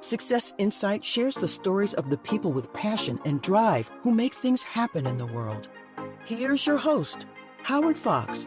Success Insight shares the stories of the people with passion and drive who make things happen in the world. Here's your host, Howard Fox.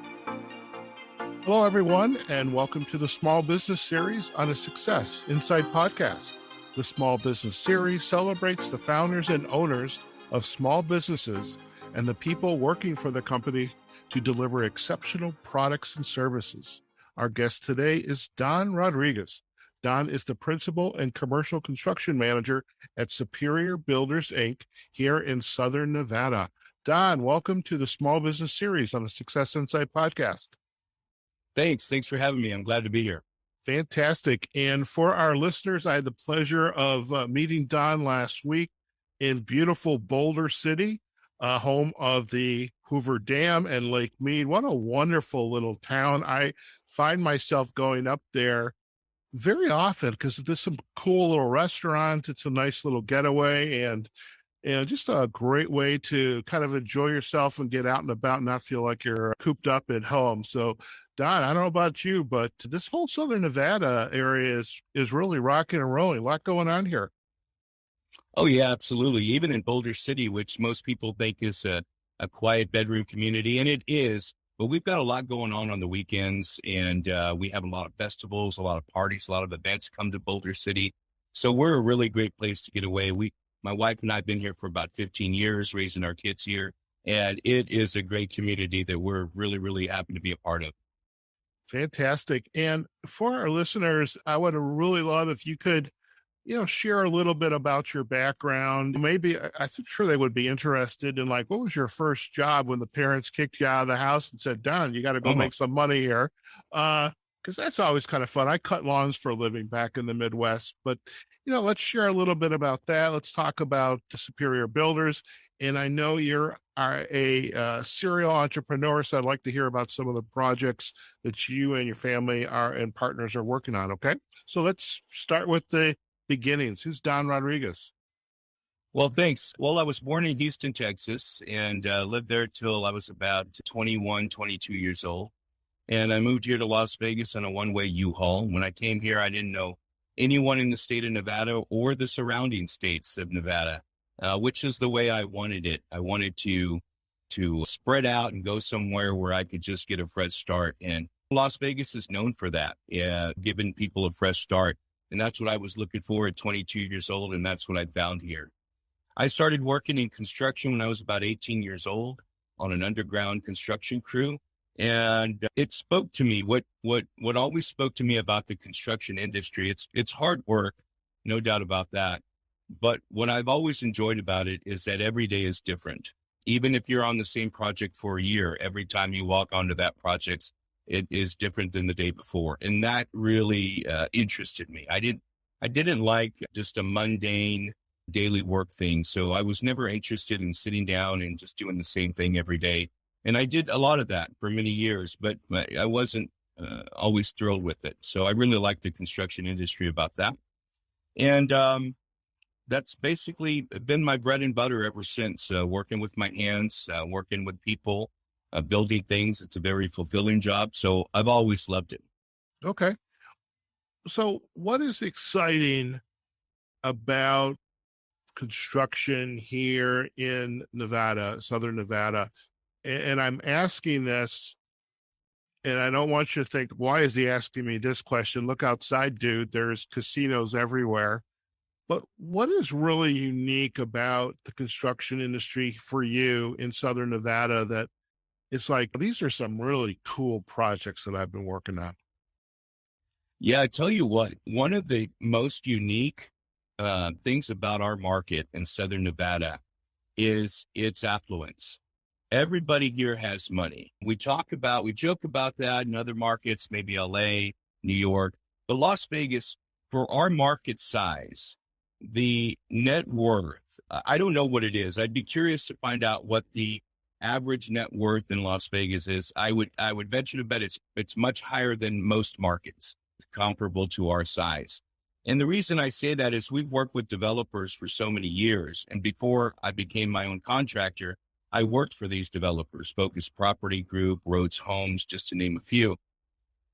Hello, everyone, and welcome to the Small Business Series on the SuccessInSight Podcast. The Small Business Series celebrates the founders and owners of small businesses and the people working for the company to deliver exceptional products and services. Our guest today is Don Rodriguez. Don is the Principal and Commercial Construction Manager at Superior Builders, Inc. here in Southern Nevada. Don, welcome to the Small Business Series on the SuccessInSight Podcast. Thanks for having me. I'm glad to be here. Fantastic. And for our listeners, I had the pleasure of meeting Don last week in beautiful Boulder City, home of the Hoover Dam and Lake Mead. What a wonderful little town. I find myself going up there very often because there's some cool little restaurants. It's a nice little getaway and just a great way to kind of enjoy yourself and get out and about and not feel like you're cooped up at home. So, Don, I don't know about you, but this whole Southern Nevada area is really rocking and rolling. A lot going on here. Oh, yeah, absolutely. Even in Boulder City, which most people think is a quiet bedroom community, and it is, but we've got a lot going on the weekends, and we have a lot of festivals, a lot of parties, a lot of events come to Boulder City. So we're a really great place to get away. My wife and I have been here for about 15 years, raising our kids here, and it is a great community that we're really, really happy to be a part of. Fantastic. And for our listeners, I would really love if you could, share a little bit about your background. Maybe I'm sure they would be interested in what was your first job when the parents kicked you out of the house and said, Don, you got to go make some money here. Because that's always kind of fun. I cut lawns for a living back in the Midwest, but let's share a little bit about that. Let's talk about the Superior Builders. And I know you're a serial entrepreneur, so I'd like to hear about some of the projects that you and your family and partners are working on, okay? So let's start with the beginnings. Who's Don Rodriguez? Well, thanks. Well, I was born in Houston, Texas, and lived there till I was about 21, 22 years old. And I moved here to Las Vegas on a one-way U-Haul. When I came here, I didn't know anyone in the state of Nevada or the surrounding states of Nevada, which is the way I wanted it. I wanted to spread out and go somewhere where I could just get a fresh start. And Las Vegas is known for that, giving people a fresh start. And that's what I was looking for at 22 years old, and that's what I found here. I started working in construction when I was about 18 years old on an underground construction crew. And it spoke to me, what always spoke to me about the construction industry. It's hard work, no doubt about that. But what I've always enjoyed about it is that every day is different. Even if you're on the same project for a year, every time you walk onto that project, it is different than the day before. And that really interested me. I didn't like just a mundane daily work thing. So I was never interested in sitting down and just doing the same thing every day. And I did a lot of that for many years, but I wasn't always thrilled with it. So I really liked the construction industry about that. And that's basically been my bread and butter ever since, working with my hands, working with people, building things. It's a very fulfilling job. So I've always loved it. Okay. So what is exciting about construction here in Nevada, Southern Nevada? And I'm asking this, and I don't want you to think, why is he asking me this question? Look outside, dude. There's casinos everywhere. But what is really unique about the construction industry for you in Southern Nevada that it's these are some really cool projects that I've been working on? Yeah, I tell you what, one of the most unique things about our market in Southern Nevada is its affluence. Everybody here has money. We joke about that in other markets, maybe LA, New York, but Las Vegas, for our market size, the net worth, I don't know what it is. I'd be curious to find out what the average net worth in Las Vegas is. I would venture to bet it's much higher than most markets comparable to our size. And the reason I say that is we've worked with developers for so many years. And before I became my own contractor, I worked for these developers, Focus Property Group, Rhodes Homes, just to name a few.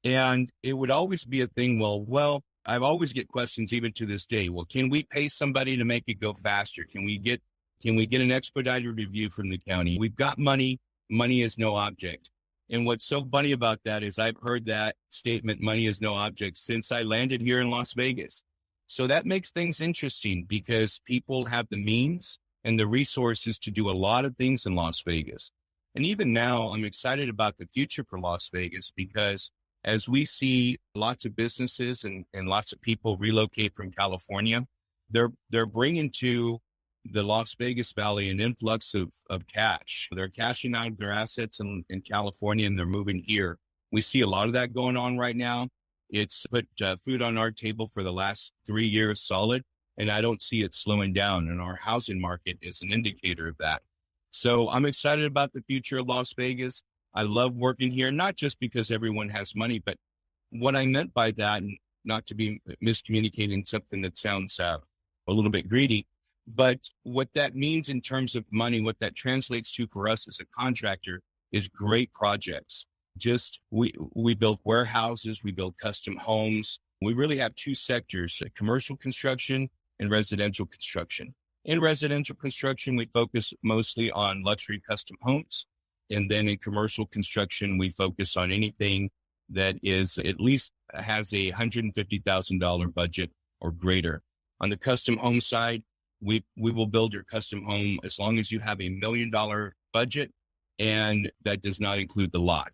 And it would always be a thing, well, I've always get questions even to this day. Well, can we pay somebody to make it go faster? Can we get an expedited review from the county? We've got money. Money is no object. And what's so funny about that is I've heard that statement, money is no object, since I landed here in Las Vegas. So that makes things interesting because people have the means and the resources to do a lot of things in Las Vegas. And even now, I'm excited about the future for Las Vegas because as we see lots of businesses and lots of people relocate from California, they're bringing to the Las Vegas Valley an influx of cash. They're cashing out their assets in California and they're moving here. We see a lot of that going on right now. It's put food on our table for the last 3 years solid, and I don't see it slowing down. And our housing market is an indicator of that. So I'm excited about the future of Las Vegas. I love working here, not just because everyone has money, but what I meant by that, and not to be miscommunicating something that sounds a little bit greedy, but what that means in terms of money, what that translates to for us as a contractor is great projects. Just we build warehouses, we build custom homes. We really have two sectors, commercial construction and residential construction. In residential construction, we focus mostly on luxury custom homes. And then in commercial construction, we focus on anything that is at least has a $150,000 budget or greater. On the custom home side, we will build your custom home as long as you have $1 million budget, and that does not include the lot.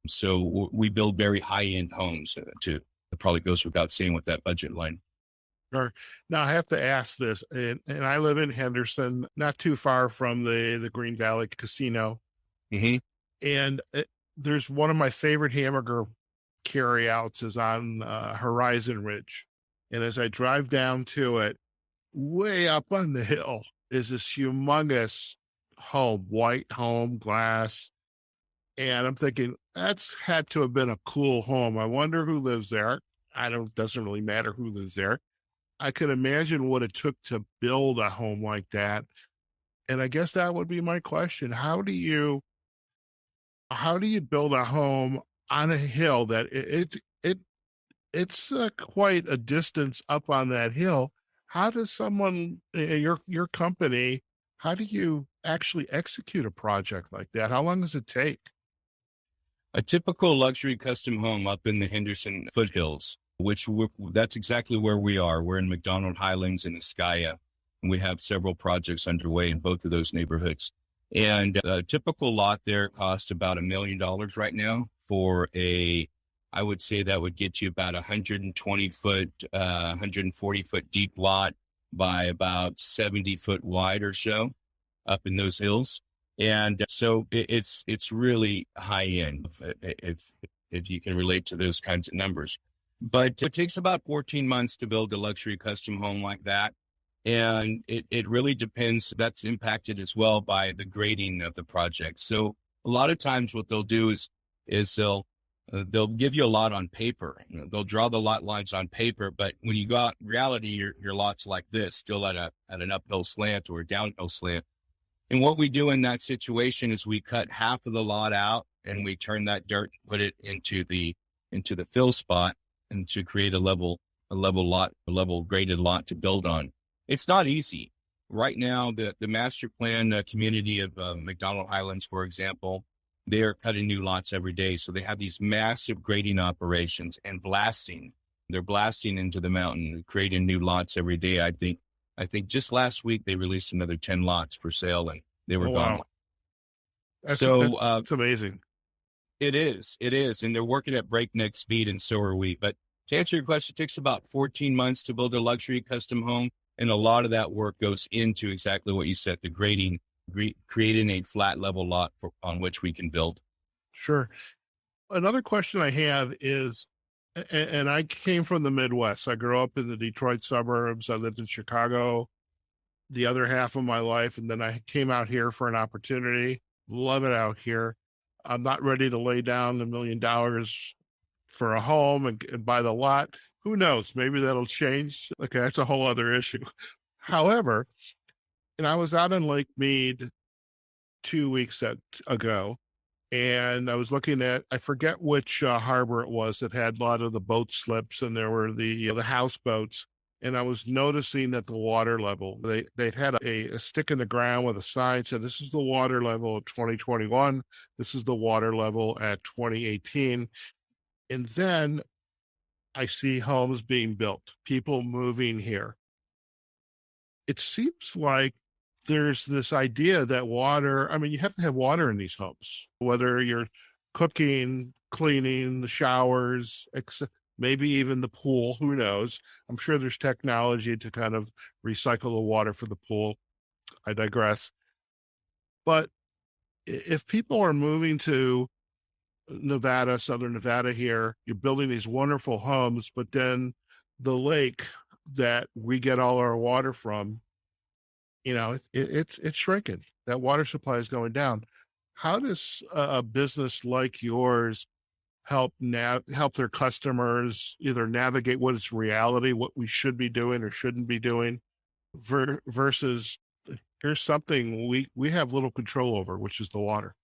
So we build very high-end homes too. It probably goes without saying with that budget line. Sure. Now I have to ask this, and I live in Henderson, not too far from the Green Valley Casino. Mm-hmm. And there's one of my favorite hamburger carryouts is on Horizon Ridge. And as I drive down to it, way up on the hill is this humongous home, white home, glass. And I'm thinking, that's had to have been a cool home. I wonder who lives there. Doesn't really matter who lives there. I could imagine what it took to build a home like that. And I guess that would be my question. How do you build a home on a hill that it's quite a distance up on that hill? How does someone, your company, how do you actually execute a project like that? How long does it take? A typical luxury custom home up in the Henderson foothills, that's exactly where we are. We're in McDonald Highlands in Escaya, and we have several projects underway in both of those neighborhoods. And a typical lot there costs about $1 million right now for I would say that would get you about 120 foot, 140 foot deep lot by about 70 foot wide or so up in those hills. And so it's really high end if you can relate to those kinds of numbers. But it takes about 14 months to build a luxury custom home like that. And it really depends. That's impacted as well by the grading of the project. So a lot of times what they'll do is they'll give you a lot on paper. They'll draw the lot lines on paper, but when you go out in reality, your lot's like this, still at an uphill slant or a downhill slant. And what we do in that situation is we cut half of the lot out and we turn that dirt, put it into the fill spot, and to create a level graded lot to build on. It's not easy. Right now, the master plan community of McDonald Highlands, for example, they are cutting new lots every day. So they have these massive grading operations and blasting. They're blasting into the mountain, creating new lots every day. I think just last week they released another 10 lots for sale, and they were gone. That's amazing. It is. And they're working at breakneck speed, and so are we. But to answer your question, it takes about 14 months to build a luxury custom home. And a lot of that work goes into exactly what you said, the grading, creating a flat level lot on which we can build. Sure. Another question I have is, and I came from the Midwest. I grew up in the Detroit suburbs. I lived in Chicago the other half of my life. And then I came out here for an opportunity. Love it out here. I'm not ready to lay down $1 million for a home and buy the lot. Who knows? Maybe that'll change. Okay, that's a whole other issue. However, and I was out in Lake Mead 2 weeks ago, And I was looking at, I forget which harbor it was that had a lot of the boat slips, and there were the houseboats. And I was noticing that the water level, they'd had a stick in the ground with a sign said, this is the water level of 2021. This is the water level at 2018. And then I see homes being built, people moving here. It seems like there's this idea that water, I mean, you have to have water in these homes, whether you're cooking, cleaning, the showers, maybe even the pool, who knows? I'm sure there's technology to kind of recycle the water for the pool. I digress. But if people are moving to Nevada, Southern Nevada here, you're building these wonderful homes, but then the lake that we get all our water from, it's shrinking. That water supply is going down. How does a business like yours help their customers either navigate what is reality, what we should be doing or shouldn't be doing, versus here's something we have little control over, which is the water?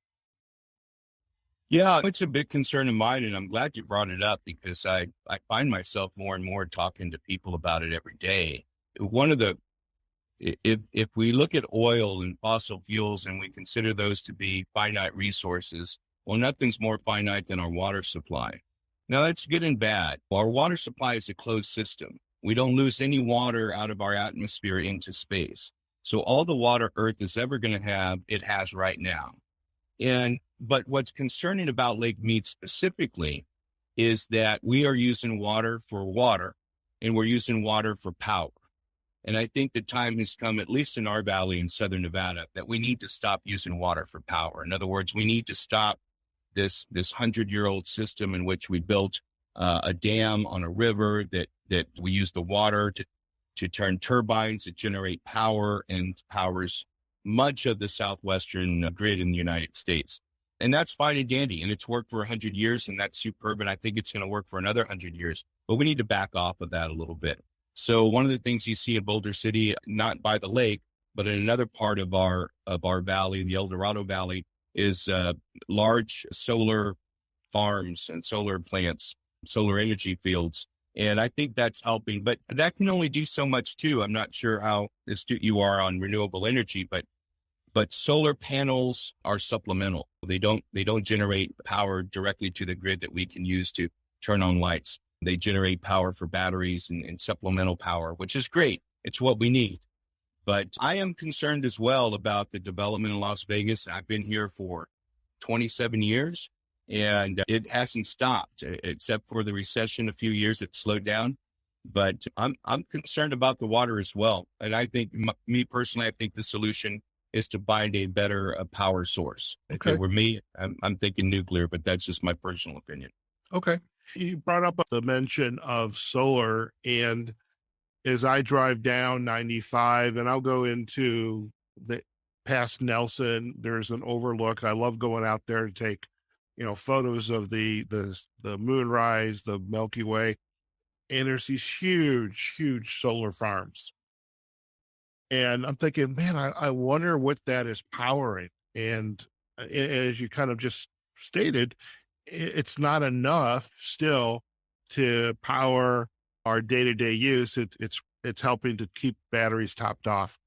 Yeah, it's a big concern of mine, and I'm glad you brought it up because I find myself more and more talking to people about it every day. If we look at oil and fossil fuels and we consider those to be finite resources, well, nothing's more finite than our water supply. Now, that's good and bad. Our water supply is a closed system. We don't lose any water out of our atmosphere into space. So all the water Earth is ever going to have, it has right now. But what's concerning about Lake Mead specifically is that we are using water for water, and we're using water for power. And I think the time has come, at least in our valley in Southern Nevada, that we need to stop using water for power. In other words, we need to stop this 100-year-old system in which we built a dam on a river that we use the water to turn turbines that generate power and powers much of the southwestern grid in the United States. And that's fine and dandy, and it's worked for 100 years, and that's superb, and I think it's going to work for another 100 years. But we need to back off of that a little bit. So one of the things you see in Boulder City, not by the lake, but in another part of our valley, the El Dorado Valley, is large solar farms and solar plants, solar energy fields. And I think that's helping, but that can only do so much too. I'm not sure how astute you are on renewable energy, but solar panels are supplemental. They don't generate power directly to the grid that we can use to turn on lights. They generate power for batteries and supplemental power, which is great. It's what we need. But I am concerned as well about the development in Las Vegas. I've been here for 27 years, and it hasn't stopped, except for the recession a few years. It slowed down. But I'm concerned about the water as well. And I think, me personally, I think the solution is to find a better power source. Okay. If it were me, I'm thinking nuclear, but that's just my personal opinion. Okay. You brought up the mention of solar, and as I drive down 95 and I'll go into past Nelson, there's an overlook. I love going out there to take, photos of the moonrise, the Milky Way. And there's these huge, huge solar farms. And I'm thinking, man, I wonder what that is powering. And as you kind of just stated, it's not enough still to power our day-to-day use. It's helping to keep batteries topped off.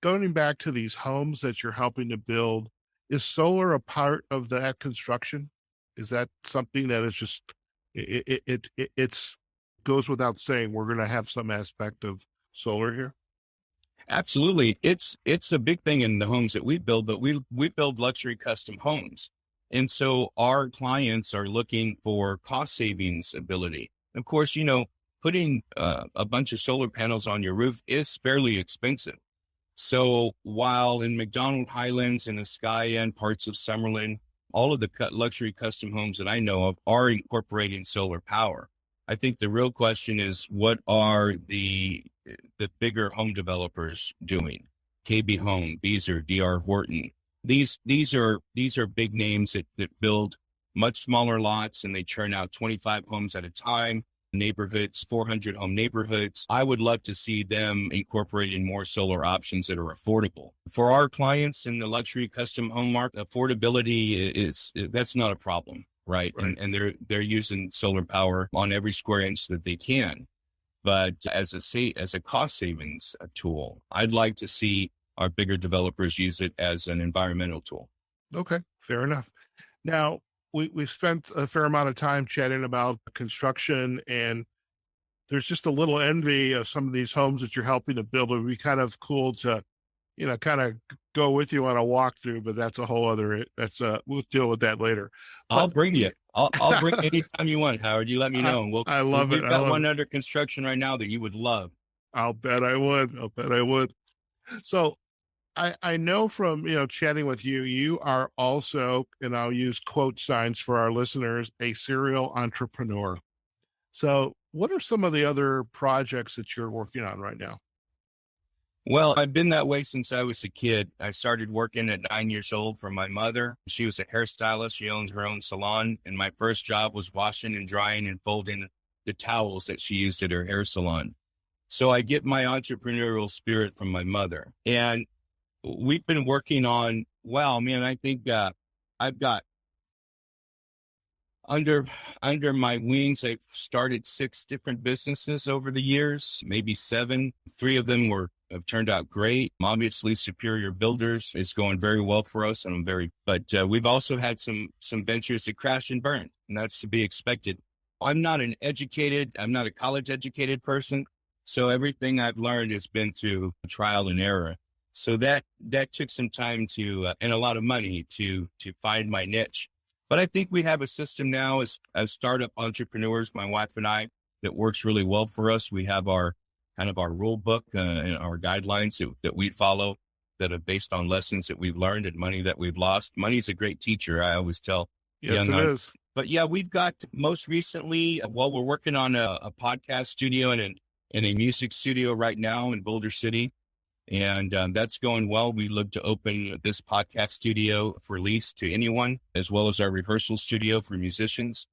Going back to these homes that you're helping to build, is solar a part of that construction? Is that something that is just, it's goes without saying, we're going to have some aspect of solar here? Absolutely. It's a big thing in the homes that we build, but we build luxury custom homes. And so our clients are looking for cost savings ability. Of course, putting a bunch of solar panels on your roof is fairly expensive. So while in McDonald Highlands and Ascaya and parts of Summerlin, all of the luxury custom homes that I know of are incorporating solar power. I think the real question is, what are the bigger home developers doing? KB Home, Beazer, DR Horton. These are big names that build much smaller lots, and they churn out 25 homes at a time. neighborhoods, 400 home neighborhoods. I would love to see them incorporating more solar options that are affordable. For our clients in the luxury custom home market, affordability that's not a problem, right? Right. And they're using solar power on every square inch that they can. But as a cost savings tool, I'd like to see our bigger developers use it as an environmental tool. Okay, fair enough. Now, we've spent a fair amount of time chatting about construction, and there's just a little envy of some of these homes that you're helping to build. It would be kind of cool to, kind of go with you on a walkthrough, but that's a whole other, we'll deal with that later. I'll bring you. I'll bring anytime you want, Howard. You let me know. And I love it. We've got one under construction right now that you would love. I'll bet I would. So I know from, chatting with you, you are also, and I'll use quote signs for our listeners, a serial entrepreneur. So what are some of the other projects that you're working on right now? Well, I've been that way since I was a kid. I started working at 9 years old for my mother. She was a hairstylist. She owned her own salon. And my first job was washing and drying and folding the towels that she used at her hair salon. So I get my entrepreneurial spirit from my mother. And we've been working on, I think I've got under my wings, I've started 6 different businesses over the years, maybe 7. 3 of them have turned out great. Obviously, Superior Builders is going very well for us, and but we've also had some ventures that crash and burn, and that's to be expected. I'm not a college educated person, so everything I've learned has been through trial and error. So that took some time and a lot of money to find my niche. But I think we have a system now as startup entrepreneurs, my wife and I, that works really well for us. We have our rule book and our guidelines that we follow that are based on lessons that we've learned and money that we've lost. Money's a great teacher, I always tell. Yes, it is. But yeah, we've got most recently, we're working on a podcast studio and a music studio right now in Boulder City. And that's going well. We look to open this podcast studio for lease to anyone, as well as our rehearsal studio for musicians.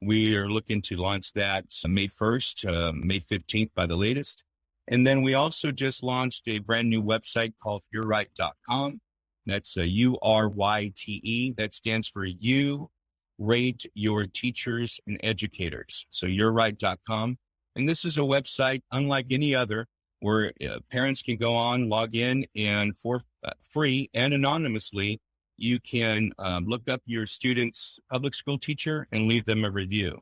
We are looking to launch that May 1st, May 15th by the latest. And then we also just launched a brand new website called YourRight.com. That's URYTE. That stands for You Rate Your Teachers and Educators. So YourRight.com. And this is a website unlike any other, where parents can go on, log in, and for free and anonymously, you can look up your student's public school teacher and leave them a review.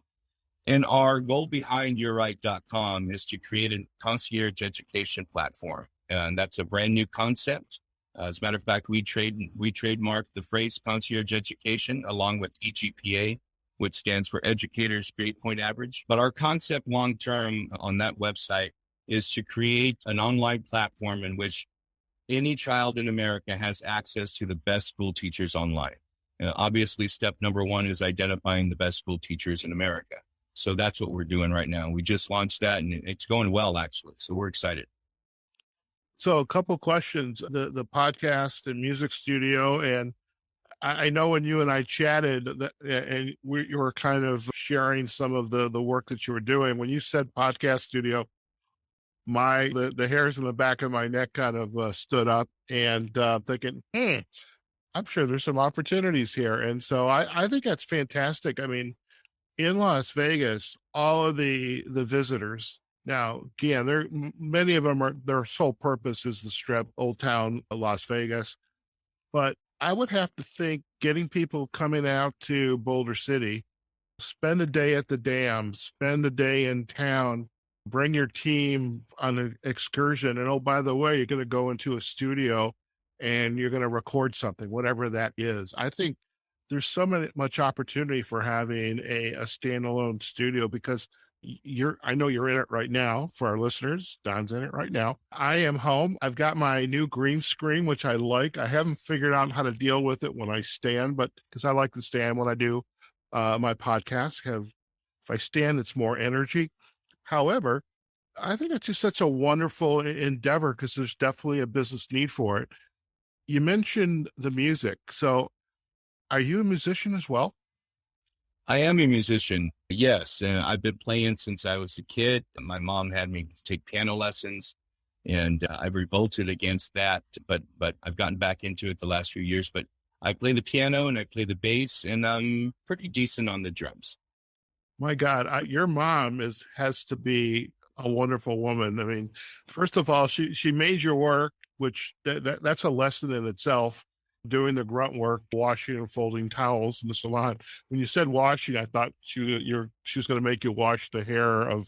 And our goal behind YourRight.com is to create a concierge education platform. And that's a brand new concept. As a matter of fact, we trademarked the phrase concierge education along with EGPA, which stands for Educators Grade Point Average. But our concept long-term on that website is to create an online platform in which any child in America has access to the best school teachers online. Obviously, step number 1 is identifying the best school teachers in America. So that's what we're doing right now. We just launched that, and it's going well, actually. So we're excited. So a couple questions, the podcast and music studio. And I know when you and I chatted and you were kind of sharing some of the work that you were doing, when you said podcast studio, the hairs in the back of my neck kind of stood up, and thinking, I'm sure there's some opportunities here. And so I think that's fantastic. I mean, in Las Vegas, all of the visitors now, again, many of them their sole purpose is the Strip, Old Town, Las Vegas. But I would have to think getting people coming out to Boulder City, spend a day at the dam, spend a day in town, bring your team on an excursion. And, oh, by the way, you're going to go into a studio and you're going to record something, whatever that is. I think there's so much opportunity for having a standalone studio, because I know you're in it right now. For our listeners, Don's in it right now. I am home. I've got my new green screen, which I like. I haven't figured out how to deal with it when I stand, but because I like to stand when I do my podcast. If I stand, it's more energy. However, I think it's just such a wonderful endeavor, because there's definitely a business need for it. You mentioned the music. So are you a musician as well? I am a musician. Yes. And I've been playing since I was a kid. My mom had me take piano lessons and I've revolted against that, but I've gotten back into it the last few years. But I play the piano and I play the bass and I'm pretty decent on the drums. My God, your mom has to be a wonderful woman. I mean, first of all, she made your work, which that's a lesson in itself. Doing the grunt work, washing and folding towels in the salon. When you said washing, I thought she was going to make you wash the hair of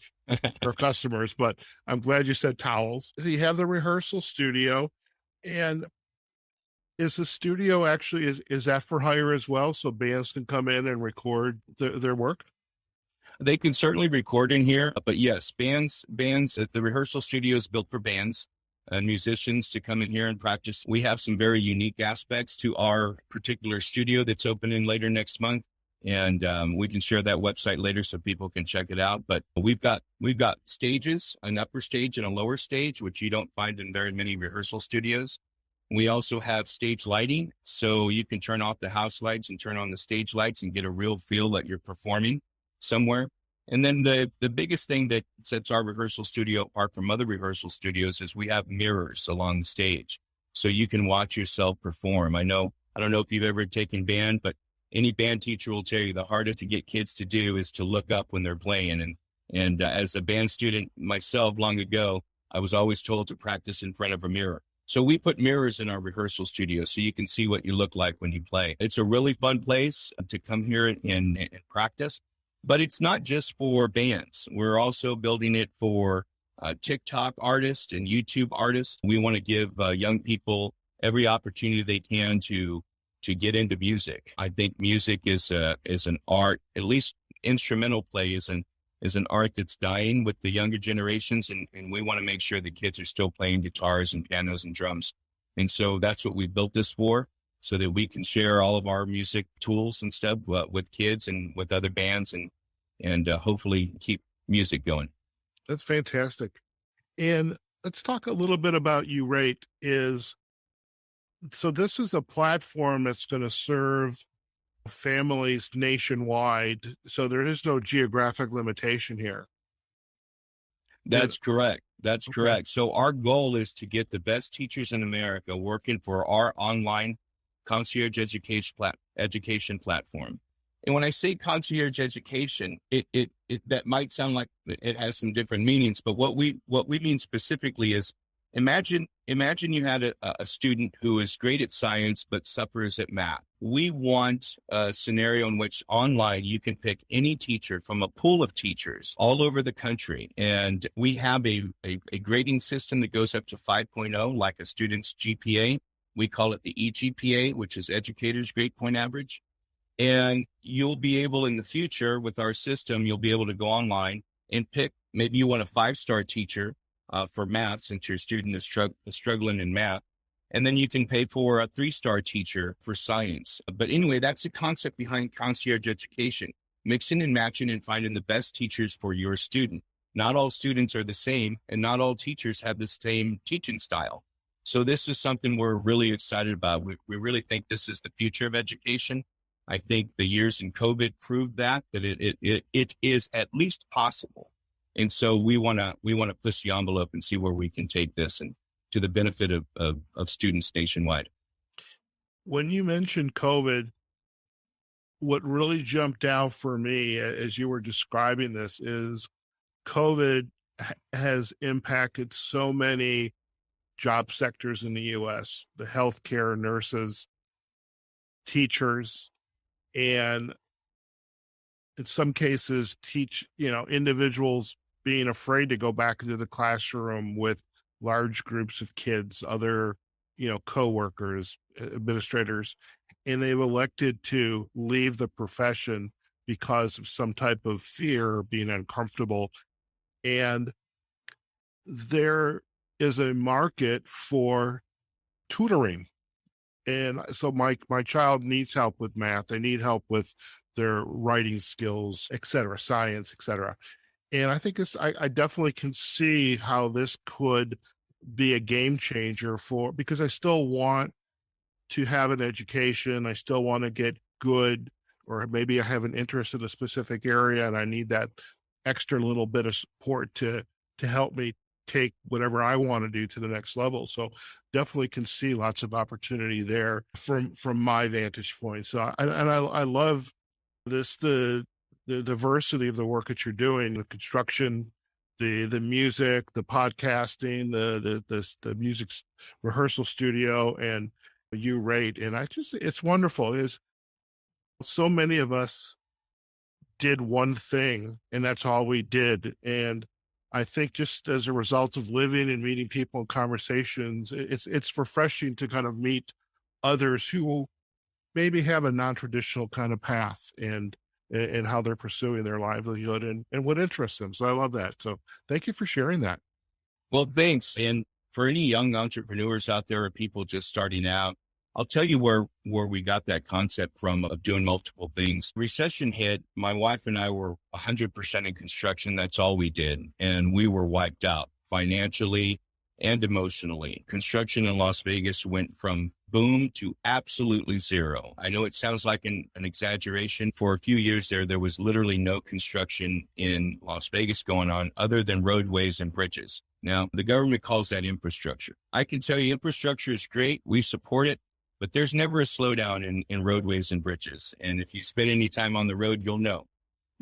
her customers, but I'm glad you said towels. You have the rehearsal studio, and is the studio actually is that for hire as well, so bands can come in and record their work? They can certainly record in here, but yes, bands, the rehearsal studio is built for bands and musicians to come in here and practice. We have some very unique aspects to our particular studio that's opening later next month. And we can share that website later so people can check it out. But we've got stages, an upper stage and a lower stage, which you don't find in very many rehearsal studios. We also have stage lighting, so you can turn off the house lights and turn on the stage lights and get a real feel that you're performing somewhere. And then the biggest thing that sets our rehearsal studio apart from other rehearsal studios is we have mirrors along the stage, so you can watch yourself perform. I don't know if you've ever taken band, but any band teacher will tell you the hardest to get kids to do is to look up when they're playing. And as a band student myself long ago, I was always told to practice in front of a mirror. So we put mirrors in our rehearsal studio so you can see what you look like when you play. It's a really fun place to come here and practice. But it's not just for bands. We're also building it for TikTok artists and YouTube artists. We want to give young people every opportunity they can to get into music. I think music is an art, at least instrumental play is an art that's dying with the younger generations. And we want to make sure the kids are still playing guitars and pianos and drums. And so that's what we built this for, so that we can share all of our music tools and stuff with kids and with other bands and hopefully keep music going. That's fantastic. And let's talk a little bit about U-Rate. So this is a platform that's going to serve families nationwide. So there is no geographic limitation here. That's correct. That's correct. So our goal is to get the best teachers in America working for our online concierge education platform. And when I say concierge education, it that might sound like it has some different meanings, but what we mean specifically is imagine you had a student who is great at science but suffers at math. We want a scenario in which online you can pick any teacher from a pool of teachers all over the country. And we have a grading system that goes up to 5.0, like a student's GPA. We call it the eGPA, which is Educator's Grade Point Average. And you'll be able in the future with our system, you'll be able to go online and pick, maybe you want a 5-star teacher for math since your student is struggling in math. And then you can pay for a 3-star teacher for science. But anyway, that's the concept behind concierge education, mixing and matching and finding the best teachers for your student. Not all students are the same and not all teachers have the same teaching style. So this is something we're really excited about. We really think this is the future of education. I think the years in COVID proved that it is at least possible. And so we want to push the envelope and see where we can take this and to the benefit of students nationwide. When you mentioned COVID, what really jumped out for me as you were describing this is COVID has impacted so many job sectors in the U.S., the healthcare, nurses, teachers, and in some cases individuals being afraid to go back into the classroom with large groups of kids, other, coworkers, administrators, and they've elected to leave the profession because of some type of fear, being uncomfortable. And there is a market for tutoring. And so my child needs help with math. They need help with their writing skills, et cetera, science, et cetera. And I think I definitely can see how this could be a game changer because I still want to have an education. I still want to get good or maybe I have an interest in a specific area and I need that extra little bit of support to help me take whatever I want to do to the next level. So definitely can see lots of opportunity there from my vantage point. So I love this, the diversity of the work that you're doing, the construction, the music, the podcasting, the music rehearsal studio, and you rate. And it's wonderful. Is so many of us did one thing and that's all we did. And I think just as a result of living and meeting people in conversations, it's refreshing to kind of meet others who maybe have a non-traditional kind of path and how they're pursuing their livelihood and what interests them. So I love that. So thank you for sharing that. Well, thanks. And for any young entrepreneurs out there or people just starting out, I'll tell you where we got that concept from of doing multiple things. Recession hit. My wife and I were 100% in construction. That's all we did. And we were wiped out financially and emotionally. Construction in Las Vegas went from boom to absolutely zero. I know it sounds like an exaggeration. For a few years there was literally no construction in Las Vegas going on other than roadways and bridges. Now, the government calls that infrastructure. I can tell you infrastructure is great. We support it. But there's never a slowdown in roadways and bridges. And if you spend any time on the road, you'll know.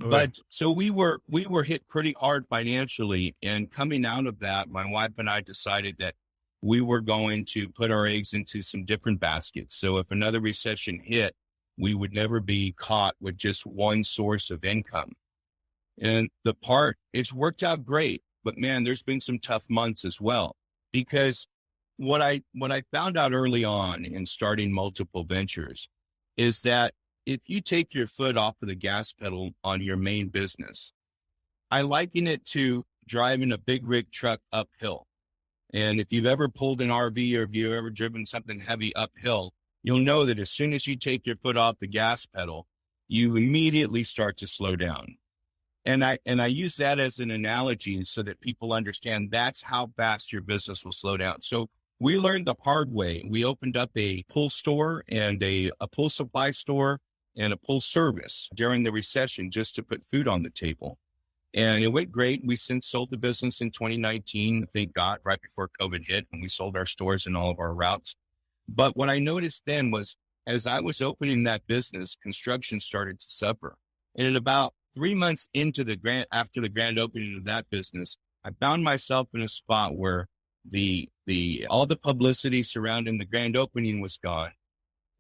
Oh, but so we were hit pretty hard financially. And coming out of that, my wife and I decided that we were going to put our eggs into some different baskets. So if another recession hit, we would never be caught with just one source of income. And it's worked out great. But man, there's been some tough months as well, because what I found out early on in starting multiple ventures is that if you take your foot off of the gas pedal on your main business, I liken it to driving a big rig truck uphill. And if you've ever pulled an RV or if you've ever driven something heavy uphill, you'll know that as soon as you take your foot off the gas pedal, you immediately start to slow down. And I use that as an analogy so that people understand that's how fast your business will slow down. So we learned the hard way. We opened up a pool store and a pool supply store and a pool service during the recession just to put food on the table. And it went great. We since sold the business in 2019, thank God, right before COVID hit, and we sold our stores and all of our routes. But what I noticed then was as I was opening that business, construction started to suffer. And at about 3 months into after the grand opening of that business, I found myself in a spot where all the publicity surrounding the grand opening was gone.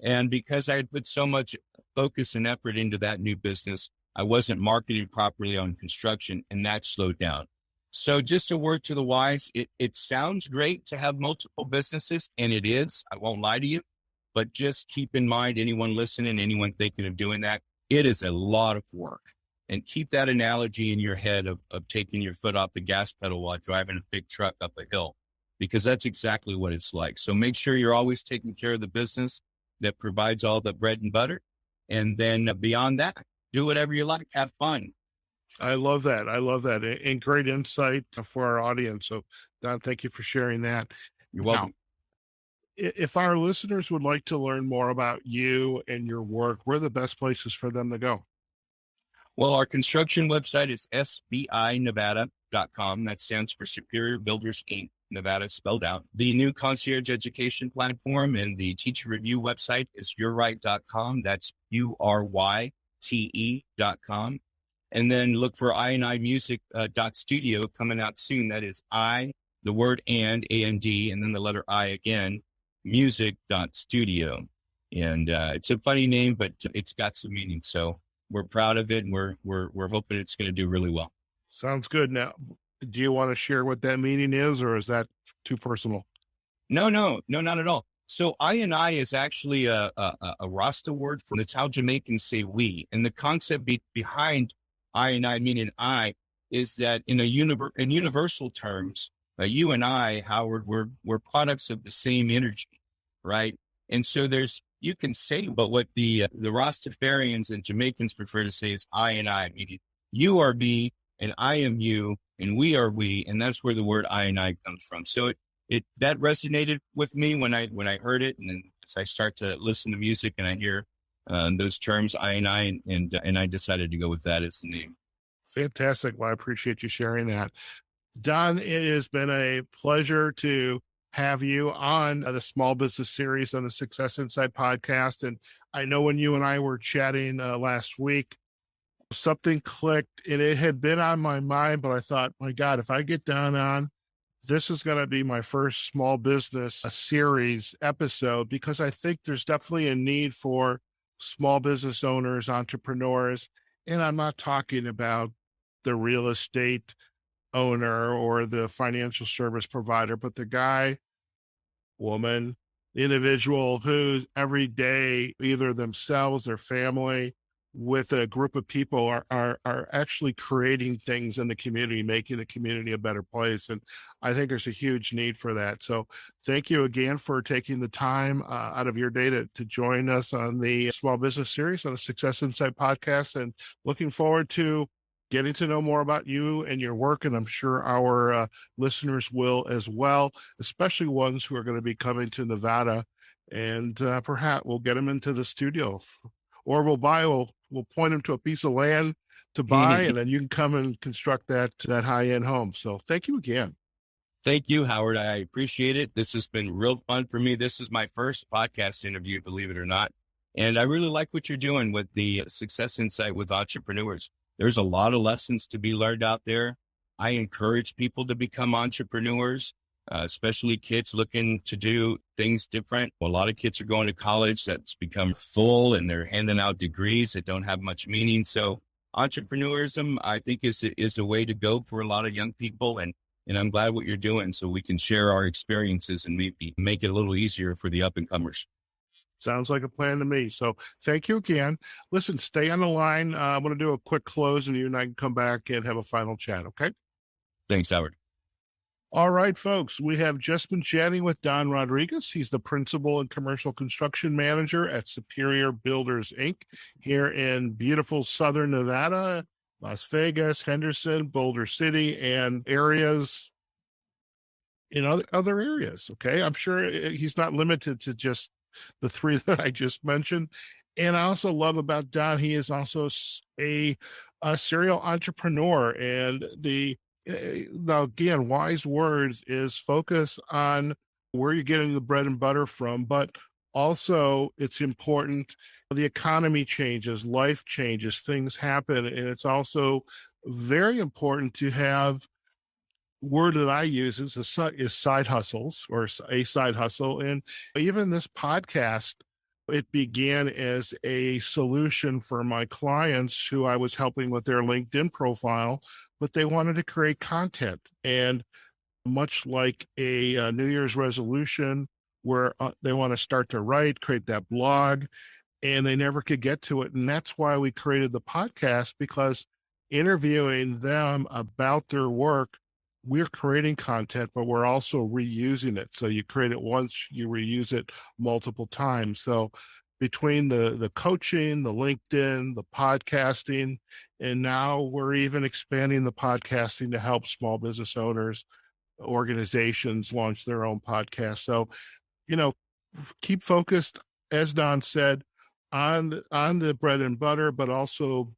And because I had put so much focus and effort into that new business, I wasn't marketing properly on construction, and that slowed down. So just a word to the wise, it sounds great to have multiple businesses, and it is, I won't lie to you, but just keep in mind, anyone listening, anyone thinking of doing that, it is a lot of work. And keep that analogy in your head of taking your foot off the gas pedal while driving a big truck up a hill, because that's exactly what it's like. So make sure you're always taking care of the business that provides all the bread and butter. And then beyond that, do whatever you like, have fun. I love that. And great insight for our audience. So Don, thank you for sharing that. You're welcome. Now, if our listeners would like to learn more about you and your work, where are the best places for them to go? Well, our construction website is sbinevada.com. That stands for Superior Builders, Inc., Nevada spelled out. The new Concierge Education platform and the teacher review website is yourright.com. That's URYTE.com. And then look for IandImusic.studio coming out soon. That is the word A-N-D, and then the letter I again, music.studio. And it's a funny name, but it's got some meaning. So we're proud of it, and we're hoping it's going to do really well. Sounds good. Now, do you want to share what that meaning is, or is that too personal? No, not at all. So I is actually a Rasta word for, it's how Jamaicans say we. And the concept behind I, meaning I, is that in universal terms, you and I, Howard, we're products of the same energy, right? And so you can say, but what the Rastafarians and Jamaicans prefer to say is I, meaning you are me and I am you and we are we. And that's where the word I comes from. So that resonated with me when I heard it. And then as I start to listen to music and I hear those terms, I&I, and I decided to go with that as the name. Fantastic. Well, I appreciate you sharing that. Don, it has been a pleasure to have you on the Small Business Series on the Success Insight Podcast. And I know when you and I were chatting last week, something clicked and it had been on my mind, but I thought, my God, if I get Don on, this is going to be my first small business series episode, because I think there's definitely a need for small business owners, entrepreneurs. And I'm not talking about the real estate owner or the financial service provider, but the guy, woman, individual who's every day, either themselves or family with a group of people are actually creating things in the community, making the community a better place. And I think there's a huge need for that. So thank you again for taking the time out of your day to join us on the Small Business Series on the Success Insight Podcast, and looking forward to getting to know more about you and your work. And I'm sure our listeners will as well, especially ones who are going to be coming to Nevada, and perhaps we'll get them into the studio, or we'll point them to a piece of land to buy, and then you can come and construct that high-end home. So thank you again. Thank you, Howard. I appreciate it. This has been real fun for me. This is my first podcast interview, believe it or not. And I really like what you're doing with the Success Insight with entrepreneurs. There's a lot of lessons to be learned out there. I encourage people to become entrepreneurs, especially kids looking to do things different. A lot of kids are going to college that's become full, and they're handing out degrees that don't have much meaning. So entrepreneurism, I think, is a way to go for a lot of young people. And I'm glad what you're doing, so we can share our experiences and maybe make it a little easier for the up-and-comers. Sounds like a plan to me. So thank you again. Listen, stay on the line. I'm going to do a quick close, and you and I can come back and have a final chat, okay? Thanks, Howard. All right, folks, we have just been chatting with Don Rodriguez. He's the Principal and Commercial Construction Manager at Superior Builders, Inc. here in beautiful Southern Nevada, Las Vegas, Henderson, Boulder City, and areas in other areas, okay? I'm sure he's not limited to just the three that I just mentioned. And I also love about Don, he is also a serial entrepreneur. And now again, wise words is focus on where you're getting the bread and butter from, but also it's important. The economy changes, life changes, things happen. And it's also very important to have, word that I use is side hustles, or a side hustle. And even this podcast, it began as a solution for my clients who I was helping with their LinkedIn profile, but they wanted to create content. And much like a New Year's resolution where they want to start to write, create that blog, and they never could get to it. And that's why we created the podcast, because interviewing them about their work, we're creating content, but we're also reusing it. So you create it once, you reuse it multiple times. So between the coaching, the LinkedIn, the podcasting, and now we're even expanding the podcasting to help small business owners, organizations launch their own podcast. So, keep focused, as Don said, on the bread and butter, but also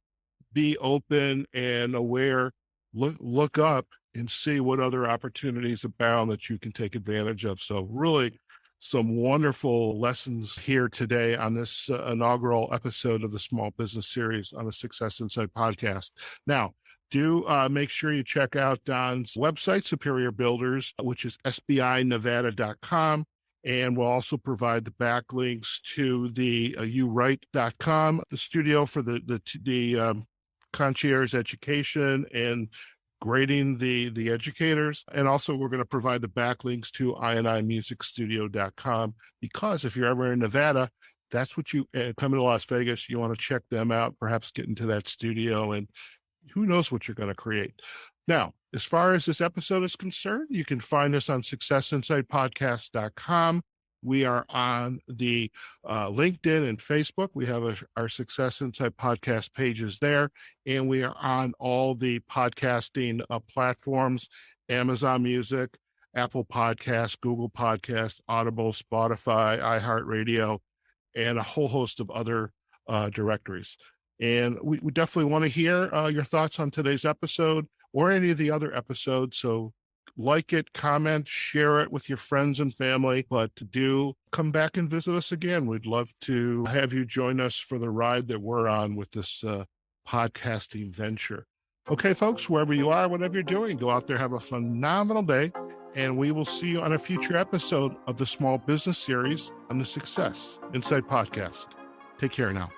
be open and aware, look up and see what other opportunities abound that you can take advantage of. So really some wonderful lessons here today on this inaugural episode of the Small Business Series on the Success Insight Podcast. Now, do make sure you check out Don's website, Superior Builders, which is sbinevada.com. And we'll also provide the backlinks to the uwrite.com, the studio for the Concierge Education and grading the educators. And also we're going to provide the backlinks to INImusicstudio.com, because if you're ever in Nevada, that's what you coming to Las Vegas, you want to check them out, perhaps get into that studio, and who knows what you're going to create. Now, as far as this episode is concerned, you can find us on SuccessInsightPodcast.com. We are on the LinkedIn and Facebook. We have our Success Insight Podcast pages there, and we are on all the podcasting platforms, Amazon Music, Apple Podcasts, Google Podcasts, Audible, Spotify, iHeartRadio, and a whole host of other directories. And we definitely want to hear your thoughts on today's episode or any of the other episodes. So like it, comment, share it with your friends and family, but do come back and visit us again. We'd love to have you join us for the ride that we're on with this podcasting venture. Okay, folks, wherever you are, whatever you're doing, go out there, have a phenomenal day, and we will see you on a future episode of the Small Business Series on the SuccessInSight Podcast. Take care now.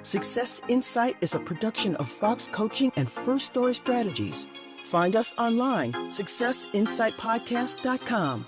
Success Insight is a production of Fox Coaching and First Story Strategies. Find us online, SuccessInsightPodcast.com.